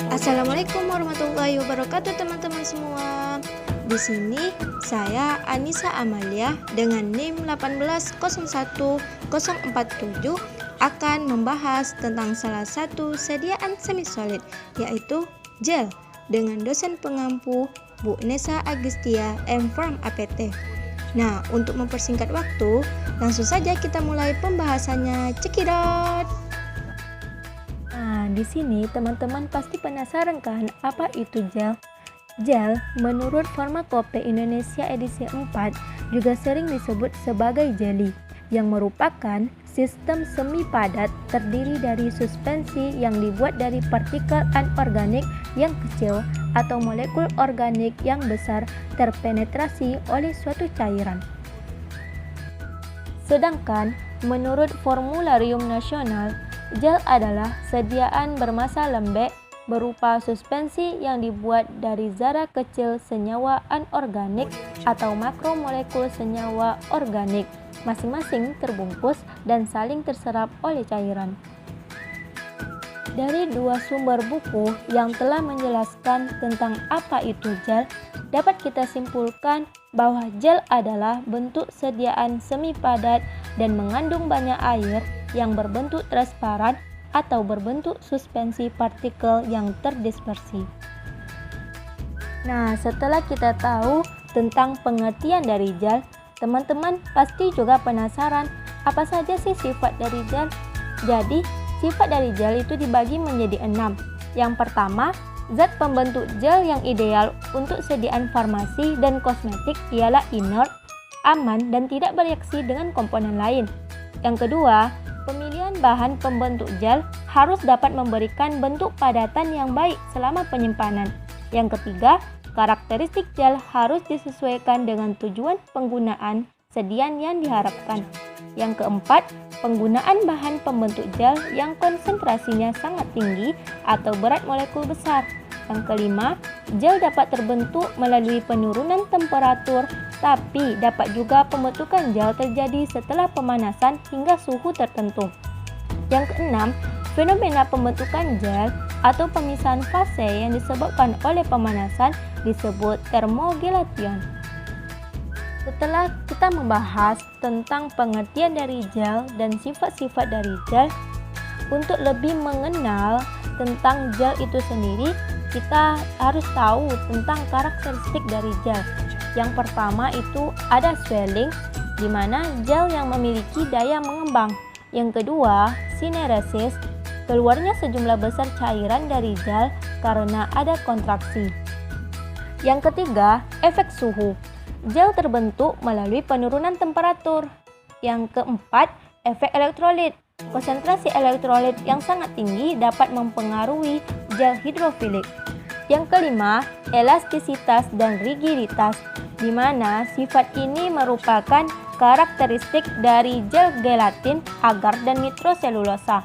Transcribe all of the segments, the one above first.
Assalamualaikum warahmatullahi wabarakatuh teman-teman semua. Di sini saya Anissa Amalia dengan NIM 1801047 akan membahas tentang salah satu sediaan semi solid, yaitu gel, dengan dosen pengampu Bu Nesa Agustia M Farm APT. Nah, untuk mempersingkat waktu, langsung saja kita mulai pembahasannya. Cekidot. Nah, di sini teman-teman pasti penasaran kan apa itu gel? Gel menurut Farmakope Indonesia edisi 4 juga sering disebut sebagai jelly, yang merupakan sistem semi padat terdiri dari suspensi yang dibuat dari partikel anorganik yang kecil atau molekul organik yang besar terpenetrasi oleh suatu cairan. Sedangkan menurut Formularium Nasional, gel adalah sediaan bermassa lembek berupa suspensi yang dibuat dari zarah kecil senyawa anorganik atau makromolekul senyawa organik, masing-masing terbungkus dan saling terserap oleh cairan. Dari dua sumber buku yang telah menjelaskan tentang apa itu gel, dapat kita simpulkan bahwa gel adalah bentuk sediaan semi padat dan mengandung banyak air yang berbentuk transparan atau berbentuk suspensi partikel yang terdispersi. Nah, setelah kita tahu tentang pengertian dari gel, teman-teman pasti juga penasaran apa saja sih sifat dari gel. Jadi, sifat dari gel itu dibagi menjadi 6. Yang pertama, zat pembentuk gel yang ideal untuk sediaan farmasi dan kosmetik ialah inert, aman, dan tidak bereaksi dengan komponen lain. Yang kedua, pemilihan bahan pembentuk gel harus dapat memberikan bentuk padatan yang baik selama penyimpanan. Yang ketiga, karakteristik gel harus disesuaikan dengan tujuan penggunaan sediaan yang diharapkan. Yang keempat, penggunaan bahan pembentuk gel yang konsentrasinya sangat tinggi atau berat molekul besar. Yang kelima, gel dapat terbentuk melalui penurunan temperatur, tapi dapat juga pembentukan gel terjadi setelah pemanasan hingga suhu tertentu. Yang keenam, fenomena pembentukan gel atau pemisahan fase yang disebabkan oleh pemanasan disebut termogelation. Setelah kita membahas tentang pengertian dari gel dan sifat-sifat dari gel, untuk lebih mengenal tentang gel itu sendiri, kita harus tahu tentang karakteristik dari gel. Yang pertama itu ada swelling, di mana gel yang memiliki daya mengembang. Yang kedua, syneresis, keluarnya sejumlah besar cairan dari gel karena ada kontraksi. Yang ketiga, efek suhu. Gel terbentuk melalui penurunan temperatur. Yang keempat, efek elektrolit. Konsentrasi elektrolit yang sangat tinggi dapat mempengaruhi gel hidrofilik. Yang kelima, elastisitas dan rigiditas, di mana sifat ini merupakan karakteristik dari gel gelatin, agar, dan nitroselulosa.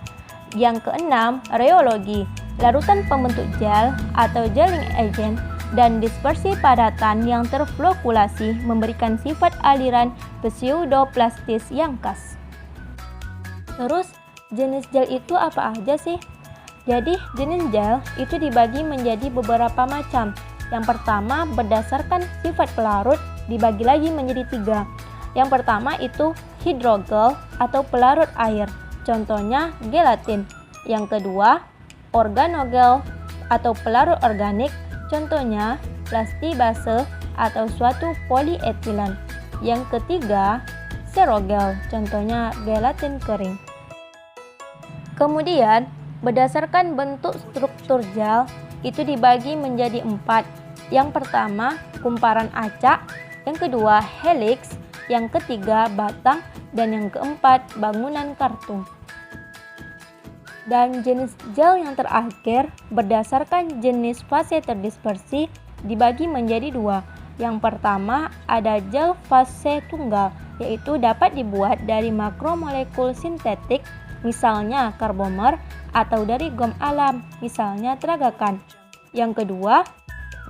Yang keenam, rheologi, larutan pembentuk gel atau gelling agent, dan dispersi padatan yang terflokulasi memberikan sifat aliran pseudoplastis yang khas. Terus, jenis gel itu apa aja sih? Jadi, jenis gel itu dibagi menjadi beberapa macam. Yang pertama, berdasarkan sifat pelarut dibagi lagi menjadi 3. Yang pertama itu hidrogel atau pelarut air, contohnya gelatin. Yang kedua, organogel atau pelarut organik, contohnya plastibase atau suatu polietilen. Yang ketiga, serogel, contohnya gelatin kering. Kemudian, berdasarkan bentuk struktur gel itu dibagi menjadi 4. Yang pertama, kumparan acak. Yang kedua, helix. Yang ketiga, batang. Dan yang keempat, bangunan kartung. Dan jenis gel yang terakhir, berdasarkan jenis fase terdispersi, dibagi menjadi 2. Yang pertama, ada gel fase tunggal, yaitu dapat dibuat dari makromolekul sintetik, misalnya karbomer, atau dari gom alam, misalnya tragakan. Yang kedua,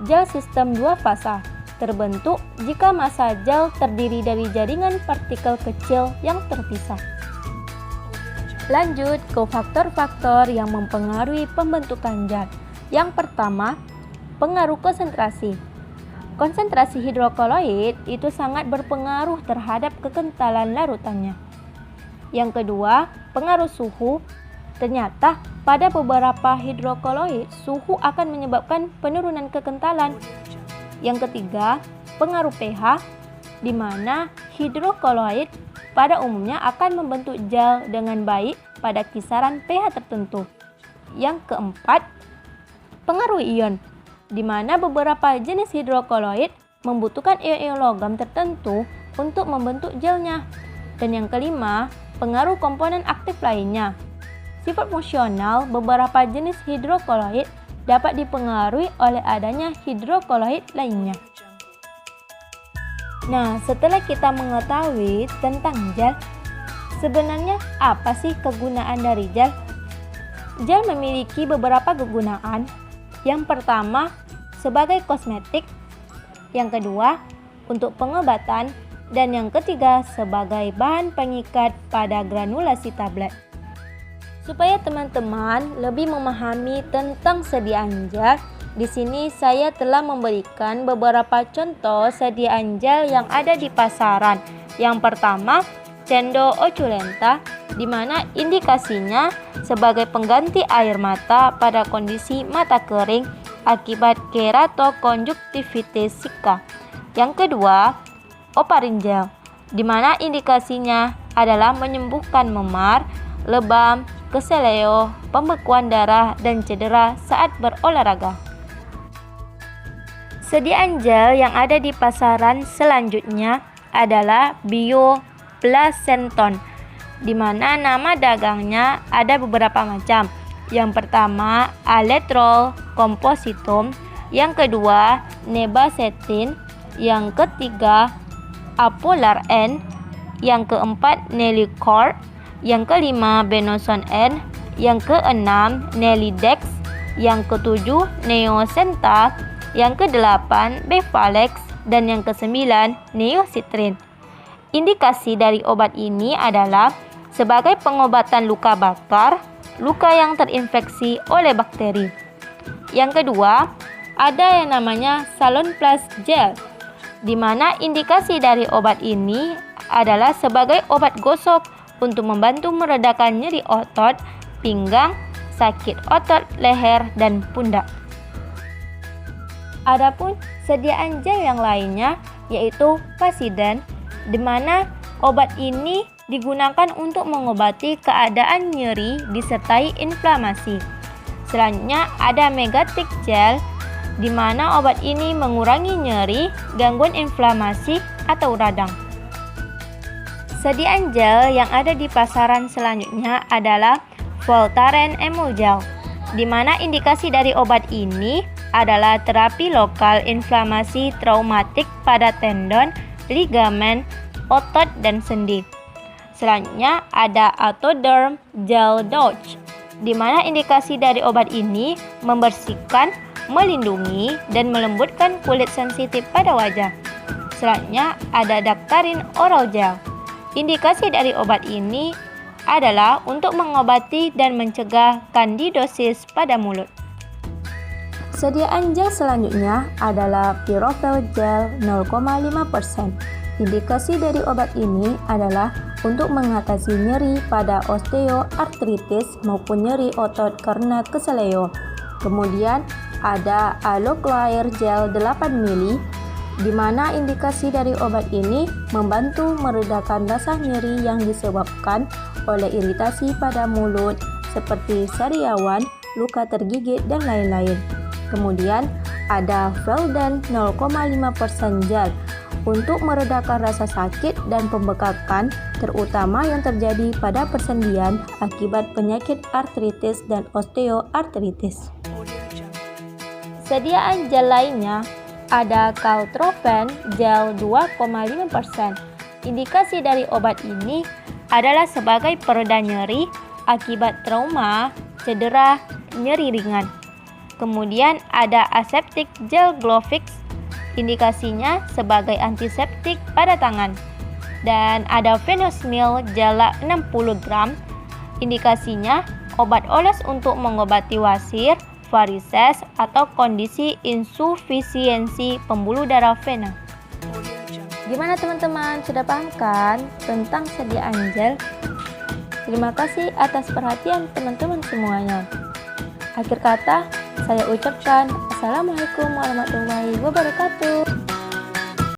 gel sistem 2 fasa, terbentuk jika massa gel terdiri dari jaringan partikel kecil yang terpisah. Lanjut ke faktor-faktor yang mempengaruhi pembentukan zat. Yang pertama, pengaruh konsentrasi. Konsentrasi hidrokoloid itu sangat berpengaruh terhadap kekentalan larutannya. Yang kedua, pengaruh suhu. Ternyata pada beberapa hidrokoloid, suhu akan menyebabkan penurunan kekentalan. Yang ketiga, pengaruh pH, di mana hidrokoloid pada umumnya akan membentuk gel dengan baik pada kisaran pH tertentu. Yang keempat, pengaruh ion, di mana beberapa jenis hidrokoloid membutuhkan ion-ion logam tertentu untuk membentuk gelnya. Dan yang kelima, pengaruh komponen aktif lainnya. Sifat fungsional beberapa jenis hidrokoloid dapat dipengaruhi oleh adanya hidrokoloid lainnya. Nah, setelah kita mengetahui tentang gel, sebenarnya apa sih kegunaan dari gel? Gel memiliki beberapa kegunaan. Yang pertama, sebagai kosmetik. Yang kedua, untuk pengobatan. Dan yang ketiga, sebagai bahan pengikat pada granulasi tablet. Supaya teman-teman lebih memahami tentang sediaan gel, di sini saya telah memberikan beberapa contoh sediaan gel yang ada di pasaran. Yang pertama, Cendo Oculenta, di mana indikasinya sebagai pengganti air mata pada kondisi mata kering akibat keratokonjuktivitis Zika. Yang kedua, Oparin Gel, di mana indikasinya adalah menyembuhkan memar, lebam, keseleo, pembekuan darah, dan cedera saat berolahraga. Sediaan gel yang ada di pasaran selanjutnya adalah Bioplacenton, di mana nama dagangnya ada beberapa macam. Yang pertama, Aletrol Compositum, yang kedua, Nebacetin, yang ketiga, Apolar N, yang keempat, Nelicor, yang kelima, Benoson N, yang keenam, Nelidex, yang ketujuh, Neosenta, yang kedelapan, Bevalex, dan yang kesembilan, Neocitrin. Indikasi dari obat ini adalah sebagai pengobatan luka bakar, luka yang terinfeksi oleh bakteri. Yang kedua, ada yang namanya Salon Plus Gel, di mana indikasi dari obat ini adalah sebagai obat gosok untuk membantu meredakan nyeri otot, pinggang, sakit otot leher, dan pundak. Adapun sediaan gel yang lainnya yaitu Pasiden, di mana obat ini digunakan untuk mengobati keadaan nyeri disertai inflamasi. Selanjutnya ada Megatic Gel, di mana obat ini mengurangi nyeri, gangguan inflamasi atau radang. Sediaan gel yang ada di pasaran selanjutnya adalah Voltaren Emulgel, di mana indikasi dari obat ini adalah terapi lokal inflamasi traumatik pada tendon, ligamen, otot, dan sendi. Selanjutnya ada Atoderm Gel Douche, di mana indikasi dari obat ini membersihkan, melindungi, dan melembutkan kulit sensitif pada wajah. Selanjutnya ada Daktarin Oral Gel. Indikasi dari obat ini adalah untuk mengobati dan mencegah kandidosis pada mulut. Sediaan gel selanjutnya adalah Pyrovel Gel 0,5%. Indikasi dari obat ini adalah untuk mengatasi nyeri pada osteoartritis maupun nyeri otot karena keseleo. Kemudian ada Aloclair Gel 8 ml, di mana indikasi dari obat ini membantu meredakan rasa nyeri yang disebabkan oleh iritasi pada mulut seperti sariawan, luka tergigit, dan lain-lain. Kemudian ada Veldan 0,5% gel untuk meredakan rasa sakit dan pembekakan, terutama yang terjadi pada persendian akibat penyakit artritis dan osteoartritis. Sediaan gel lainnya ada Caltrofen Gel 2,5%. Indikasi dari obat ini adalah sebagai pereda nyeri akibat trauma, cedera, nyeri ringan. Kemudian ada Aseptic Gel Glofix, indikasinya sebagai antiseptik pada tangan. Dan ada Venosmil Gel 60 gram, indikasinya obat oles untuk mengobati wasir, varises atau kondisi insufisiensi pembuluh darah vena. Gimana teman-teman, sudah paham kan tentang sediaan gel? Terima kasih atas perhatian teman-teman semuanya. Akhir kata, saya ucapkan Assalamualaikum warahmatullahi wabarakatuh.